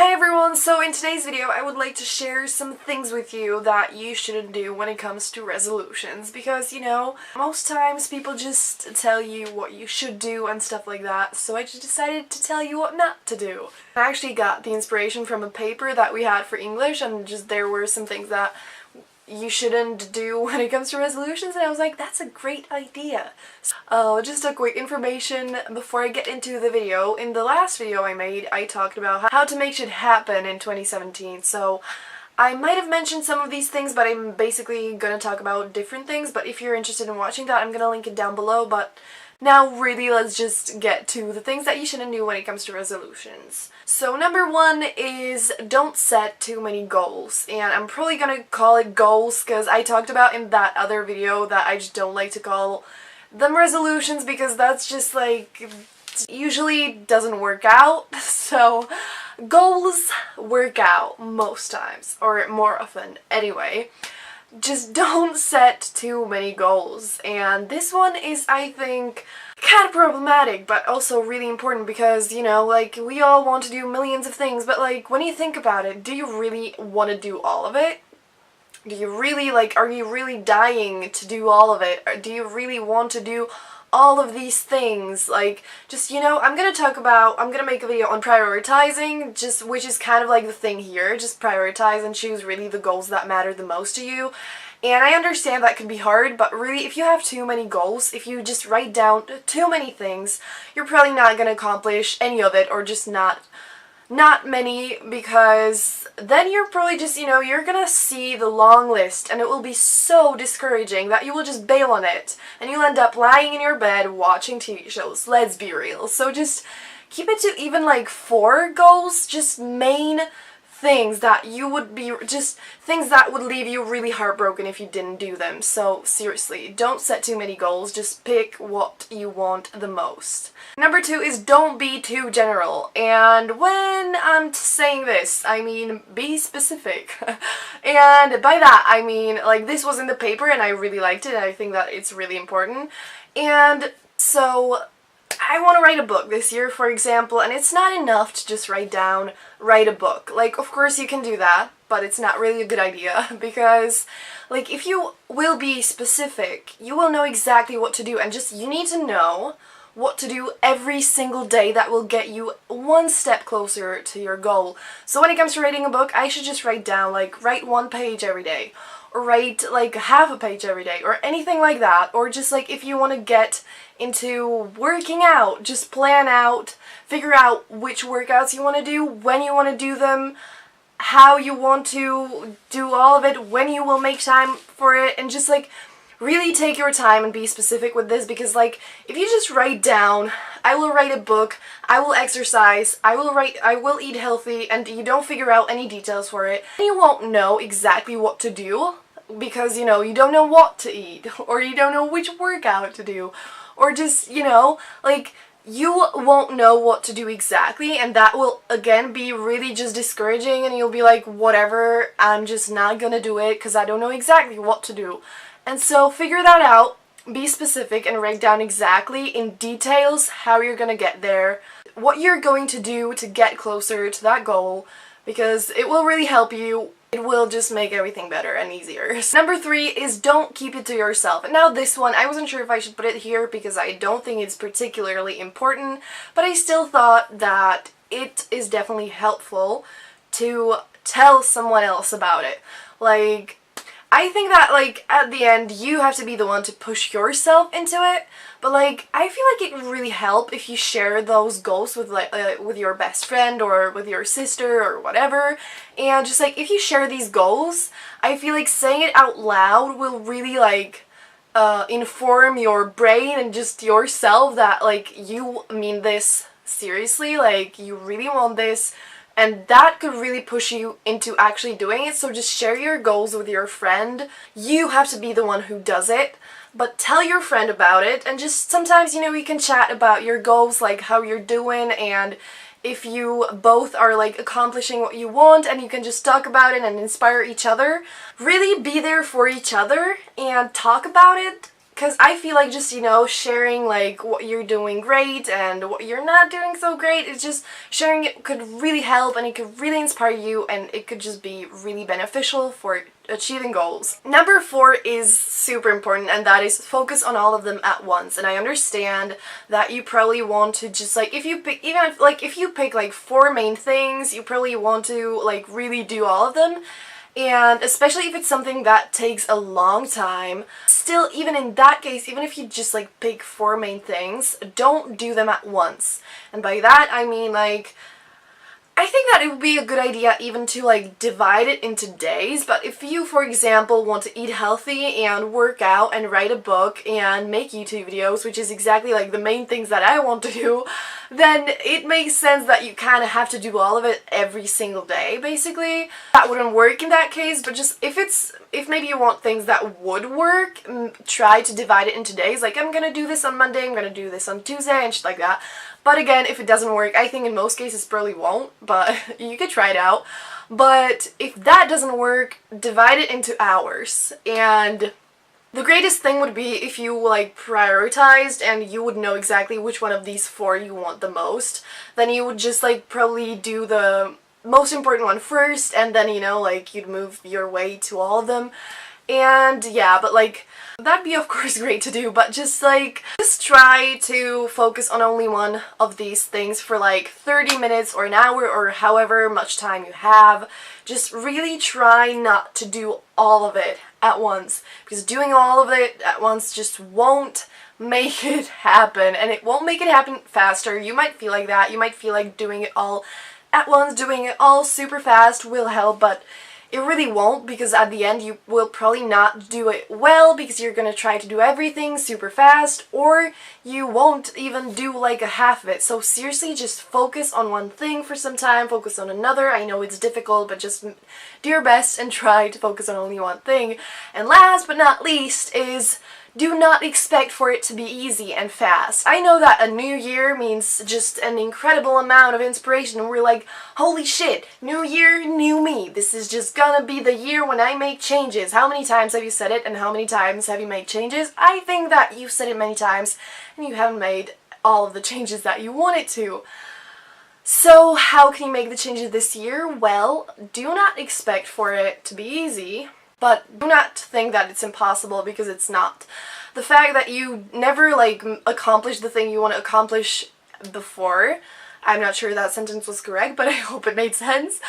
Hi everyone, so in today's video I would like to share some things with you that you shouldn't do when it comes to resolutions because, most times people just tell you what you should do and stuff like that, so I just decided to tell you what not to do. I actually got the inspiration from a paper that we had for English, and just there were some things that you shouldn't do when it comes to resolutions, and I was like, that's a great idea. Just a quick information before I get into the video. In the last video I made, I talked about how to make shit happen in 2017, so I might have mentioned some of these things, but I'm basically gonna talk about different things. But if you're interested in watching that, I'm gonna link it down below. But now really, let's just get to the things that you shouldn't do when it comes to resolutions. So number one is don't set too many goals, and I'm probably gonna call it goals because I talked about in that other video that I just don't like to call them resolutions because that's just like usually doesn't work out. So goals work out most times, or more often anyway. Just don't set too many goals, and this one is, I think, kind of problematic but also really important because, like, we all want to do millions of things, but like when you think about it, do you really want to do all of it? Do you really, are you really dying to do all of it? Or do you really want to do all of these things? I'm gonna make a video on prioritizing, which is kind of like the thing here. Just prioritize and choose really the goals that matter the most to you. And I understand that can be hard, but really, if you have too many goals, if you just write down too many things, you're probably not gonna accomplish any of it, or just not many, because then you're probably just, you're gonna see the long list and it will be so discouraging that you will just bail on it and you'll end up lying in your bed watching TV shows. Let's be real. So just keep it to even 4 goals, just main things that things that would leave you really heartbroken if you didn't do them. So seriously, don't set too many goals, just pick what you want the most. Number 2 is don't be too general, and when I'm saying this, I mean be specific. And by that I mean, this was in the paper and I really liked it and I think that it's really important. And so I want to write a book this year, for example, and it's not enough to just write a book. Of course you can do that, but it's not really a good idea because, if you will be specific, you will know exactly what to do, and you need to know what to do every single day that will get you one step closer to your goal. So when it comes to writing a book, I should just write down, write 1 page every day, or write half a page every day, or anything like that. Or just if you want to get into working out, just plan out, figure out which workouts you want to do, when you want to do them, how you want to do all of it, when you will make time for it, and just really take your time and be specific with this, because if you just write down, I will write a book, I will exercise, I will eat healthy, and you don't figure out any details for it, you won't know exactly what to do because, you don't know what to eat, or you don't know which workout to do, or just, you won't know what to do exactly, and that will again be really just discouraging, and you'll be like, whatever, I'm just not gonna do it because I don't know exactly what to do. And so figure that out, be specific, and write down exactly in details how you're gonna get there, what you're going to do to get closer to that goal, because it will really help you. It will just make everything better and easier. Number 3 is don't keep it to yourself. And now this one, I wasn't sure if I should put it here because I don't think it's particularly important, but I still thought that it is definitely helpful to tell someone else about it. I think that, at the end, you have to be the one to push yourself into it, but, I feel like it would really help if you share those goals with, with your best friend or with your sister or whatever, and just, if you share these goals, I feel like saying it out loud will really, inform your brain and just yourself that, you mean this seriously, you really want this. And that could really push you into actually doing it. So just share your goals with your friend. You have to be the one who does it, but tell your friend about it. And just sometimes, you can chat about your goals, how you're doing, and if you both are accomplishing what you want, and you can just talk about it and inspire each other. Really be there for each other and talk about it, because I feel like just, you know, sharing like what you're doing great and what you're not doing so great, it's just sharing it could really help and it could really inspire you and it could just be really beneficial for achieving goals. Number 4 is super important, and that is focus on all of them at once. And I understand that you probably want to just like, if you pick, even if, like, if you pick like 4 main things, you probably want to like really do all of them. And especially if it's something that takes a long time, still, even in that case, even if you just like pick 4 main things, don't do them at once. And by that I mean, like, I think that it would be a good idea even to like divide it into days. But if you, for example, want to eat healthy and work out and write a book and make YouTube videos, which is exactly like the main things that I want to do, then it makes sense that you kind of have to do all of it every single day, basically. That wouldn't work in that case, but just if maybe you want things that would work, try to divide it into days. Like, I'm gonna do this on Monday, I'm gonna do this on Tuesday, and shit like that. But again, if it doesn't work, I think in most cases probably won't, but you could try it out. But if that doesn't work, divide it into hours. And the greatest thing would be if you like prioritized and you would know exactly which one of these 4 you want the most. Then you would just like probably do the most important one first, and then, you know, like you'd move your way to all of them. And yeah, but like, that'd be of course great to do, but just try to focus on only one of these things for like 30 minutes or an hour or however much time you have. Just really try not to do all of it at once, because doing all of it at once just won't make it happen, and it won't make it happen faster. You might feel like that, you might feel like doing it all at once, doing it all super fast will help, but it really won't, because at the end you will probably not do it well because you're gonna try to do everything super fast, or you won't even do like a half of it. So seriously, just focus on one thing for some time, focus on another. I know it's difficult, but just do your best and try to focus on only one thing. And last but not least is, do not expect for it to be easy and fast. I know that a new year means just an incredible amount of inspiration, and we're like, holy shit, new year, new me. This is just gonna be the year when I make changes. How many times have you said it, and how many times have you made changes? I think that you've said it many times and you haven't made all of the changes that you wanted to. So how can you make the changes this year? Well, do not expect for it to be easy, but do not think that it's impossible, because it's not. The fact that you never like accomplish the thing you want to accomplish before, I'm not sure that sentence was correct, but I hope it made sense.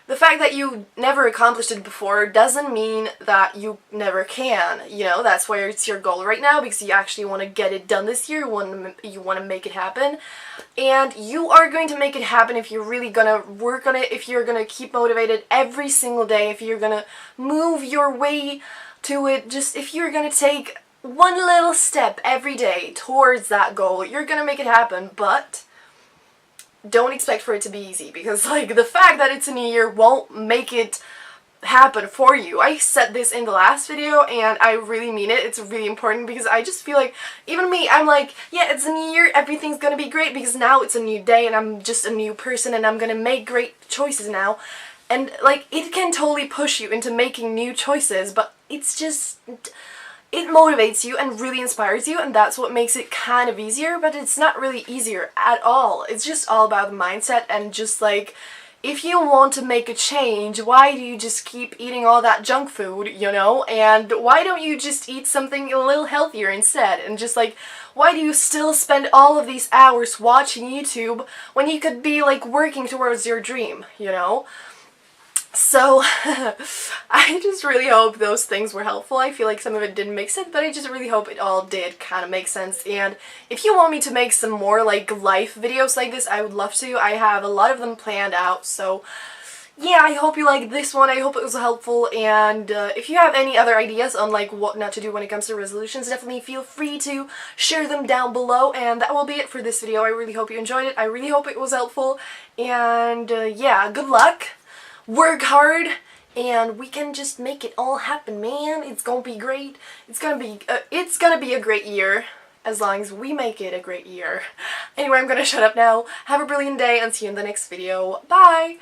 The fact that you never accomplished it before doesn't mean that you never can. You know, that's where it's your goal right now, because you actually want to get it done this year, you want to make it happen. And you are going to make it happen if you're really gonna work on it, if you're gonna keep motivated every single day, if you're gonna move your way to it, just if you're gonna take one little step every day towards that goal, you're gonna make it happen. But don't expect for it to be easy, because like the fact that it's a new year won't make it happen for you. I said this in the last video and I really mean it. It's really important, because I just feel like, even me, I'm like, yeah, it's a new year, everything's gonna be great because now it's a new day and I'm just a new person and I'm gonna make great choices now. And like, it can totally push you into making new choices, but it's just, it motivates you and really inspires you, and that's what makes it kind of easier, but it's not really easier at all. It's just all about the mindset, and just like, if you want to make a change, why do you just keep eating all that junk food, you know? And why don't you just eat something a little healthier instead? And just like, why do you still spend all of these hours watching YouTube when you could be like working towards your dream, you know? So, I just really hope those things were helpful. I feel like some of it didn't make sense, but I just really hope it all did kind of make sense. And if you want me to make some more like life videos like this, I would love to. I have a lot of them planned out, so yeah, I hope you liked this one. I hope it was helpful, and if you have any other ideas on like what not to do when it comes to resolutions, definitely feel free to share them down below. And that will be it for this video. I really hope you enjoyed it. I really hope it was helpful, and yeah, good luck. Work hard, and we can just make it all happen, man. It's gonna be great. It's gonna be a great year, as long as we make it a great year. Anyway, I'm gonna shut up now. Have a brilliant day, and see you in the next video. Bye!